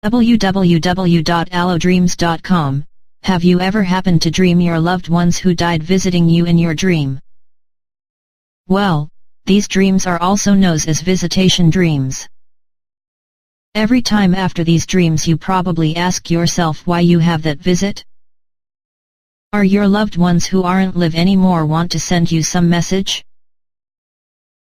www.allodreams.com. Have you ever happened to dream your loved ones who died visiting you in your dream? Well, these dreams are also known as visitation dreams. Every time after these dreams you probably ask yourself why you have that visit. Are your loved ones who aren't live anymore want to send you some message?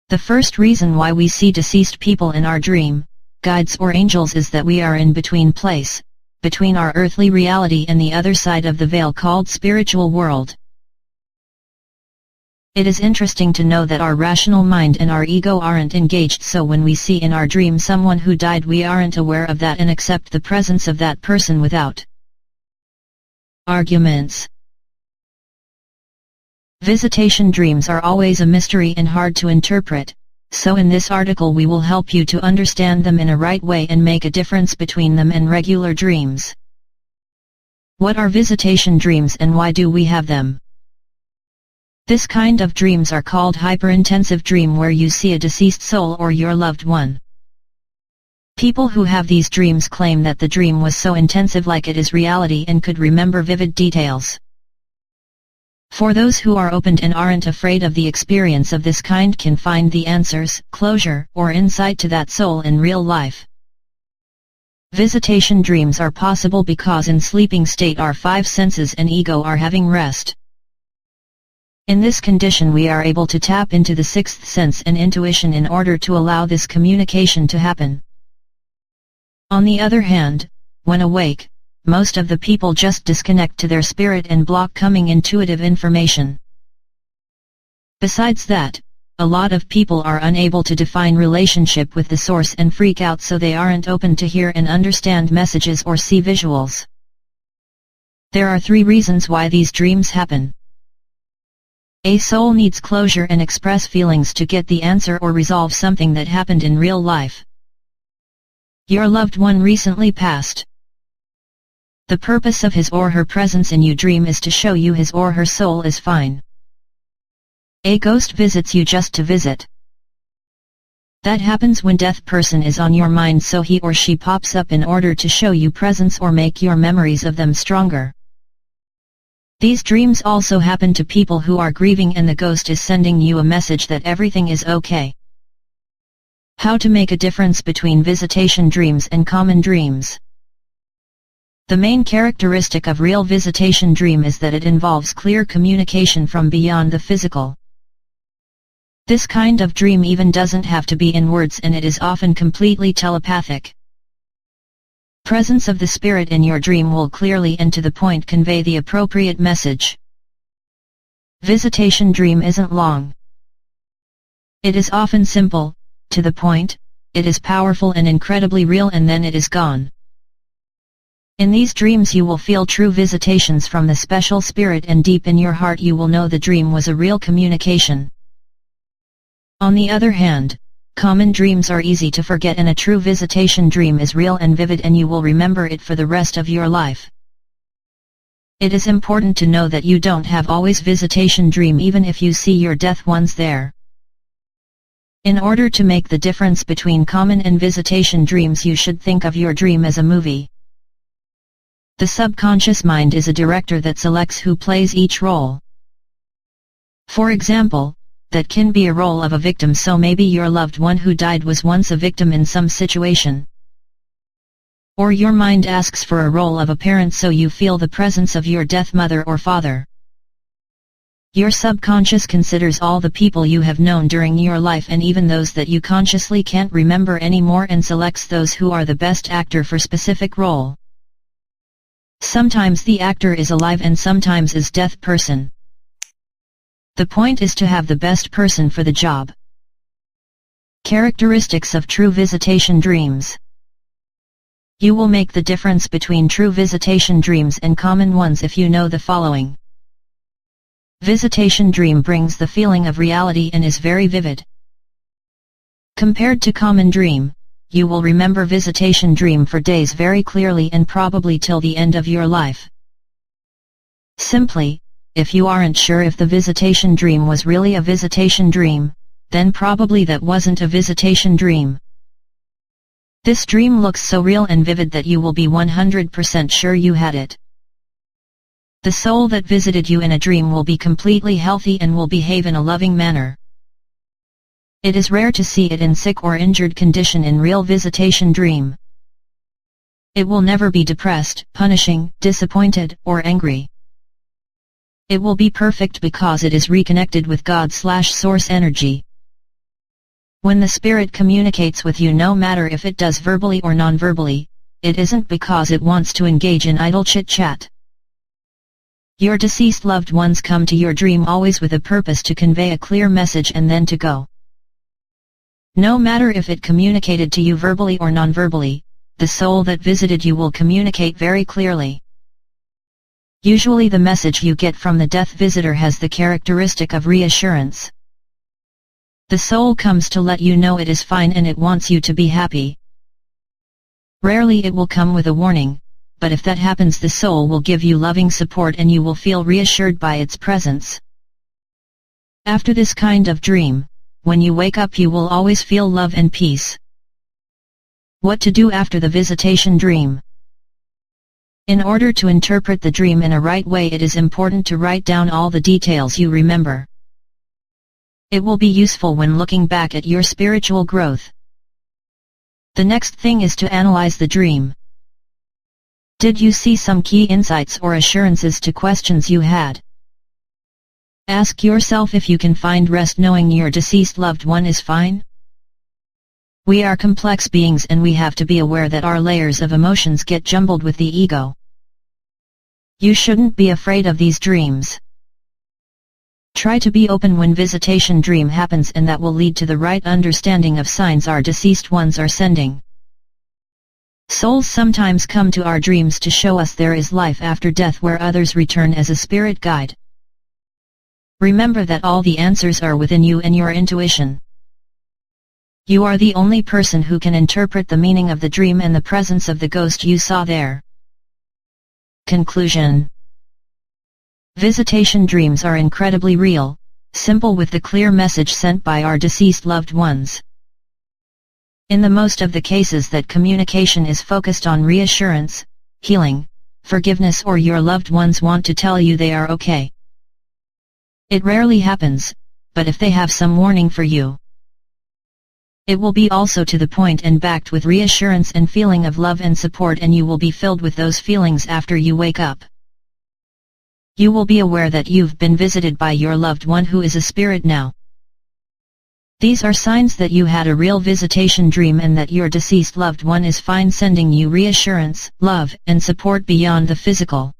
The first reason why we see deceased people in our dream, guides or angels, is that we are in between place, between our earthly reality and the other side of the veil called spiritual world. It is interesting to know that our rational mind and our ego aren't engaged, so when we see in our dream someone who died, we aren't aware of that and accept the presence of that person without arguments. Visitation dreams are always a mystery and hard to interpret, so in this article we will help you to understand them in a right way and make a difference between them and regular dreams. What are visitation dreams and why do we have them? This kind of dreams are called hyperintensive dream, where you see a deceased soul or your loved one. People who have these dreams claim that the dream was so intensive like it is reality and could remember vivid details. For those who are open and aren't afraid of the experience of this kind can find the answers, closure, or insight to that soul in real life. Visitation dreams are possible because in sleeping state our five senses and ego are having rest. In this condition we are able to tap into the sixth sense and intuition in order to allow this communication to happen. On the other hand, when awake, most of the people just disconnect to their spirit and block coming intuitive information. Besides that, a lot of people are unable to define relationship with the source and freak out, so they aren't open to hear and understand messages or see visuals. There are three reasons why these dreams happen. A soul needs closure and express feelings to get the answer or resolve something that happened in real life. Your loved one recently passed. The purpose of his or her presence in your dream is to show you his or her soul is fine. A ghost visits you just to visit. That happens when death person is on your mind, so he or she pops up in order to show you presence or make your memories of them stronger. These dreams also happen to people who are grieving and the ghost is sending you a message that everything is okay. How to make a difference between visitation dreams and common dreams. The main characteristic of real visitation dream is that it involves clear communication from beyond the physical. This kind of dream even doesn't have to be in words, and it is often completely telepathic. Presence of the spirit in your dream will clearly and to the point convey the appropriate message. Visitation dream isn't long. It is often simple, to the point, it is powerful and incredibly real, and then it is gone. In these dreams you will feel true visitations from the special spirit, and deep in your heart you will know the dream was a real communication. On the other hand, common dreams are easy to forget, and a true visitation dream is real and vivid, and you will remember it for the rest of your life. It is important to know that you don't have always visitation dream even if you see your death ones there. In order to make the difference between common and visitation dreams, you should think of your dream as a movie. The subconscious mind is a director that selects who plays each role. For example, that can be a role of a victim, so maybe your loved one who died was once a victim in some situation. Or your mind asks for a role of a parent, so you feel the presence of your death mother or father. Your subconscious considers all the people you have known during your life and even those that you consciously can't remember anymore, and selects those who are the best actor for specific role. Sometimes the actor is alive and sometimes is death person. The point is to have the best person for the job. Characteristics of true visitation dreams. You will make the difference between true visitation dreams and common ones if you know the following. Visitation dream brings the feeling of reality and is very vivid. Compared to common dream, you will remember visitation dream for days very clearly and probably till the end of your life. Simply, if you aren't sure if the visitation dream was really a visitation dream, then probably that wasn't a visitation dream. This dream looks so real and vivid that you will be 100% sure you had it. The soul that visited you in a dream will be completely healthy and will behave in a loving manner. It is rare to see it in sick or injured condition in real visitation dream. It will never be depressed, punishing, disappointed, or angry. It will be perfect because it is reconnected with God/source energy. When the spirit communicates with you, no matter if it does verbally or non-verbally, it isn't because it wants to engage in idle chit-chat. Your deceased loved ones come to your dream always with a purpose to convey a clear message and then to go. No matter if it communicated to you verbally or non-verbally, the soul that visited you will communicate very clearly. Usually the message you get from the death visitor has the characteristic of reassurance. The soul comes to let you know it is fine and it wants you to be happy. Rarely it will come with a warning, but if that happens, the soul will give you loving support and you will feel reassured by its presence. After this kind of dream, when you wake up you will always feel love and peace. What to do after the visitation dream? In order to interpret the dream in a right way, it is important to write down all the details you remember. It will be useful when looking back at your spiritual growth. The next thing is to analyze the dream. Did you see some key insights or assurances to questions you had? Ask yourself if you can find rest knowing your deceased loved one is fine. We are complex beings and we have to be aware that our layers of emotions get jumbled with the ego. You shouldn't be afraid of these dreams. Try to be open when visitation dream happens, and that will lead to the right understanding of signs our deceased ones are sending. Souls sometimes come to our dreams to show us there is life after death where others return as a spirit guide. Remember that all the answers are within you and your intuition. You are the only person who can interpret the meaning of the dream and the presence of the ghost you saw there. Conclusion. Visitation dreams are incredibly real, simple with the clear message sent by our deceased loved ones. In the most of the cases that communication is focused on reassurance, healing, forgiveness, or your loved ones want to tell you they are okay. It rarely happens, but if they have some warning for you, it will be also to the point and backed with reassurance and feeling of love and support, and you will be filled with those feelings after you wake up. You will be aware that you've been visited by your loved one who is a spirit now. These are signs that you had a real visitation dream and that your deceased loved one is fine, sending you reassurance, love, and support beyond the physical.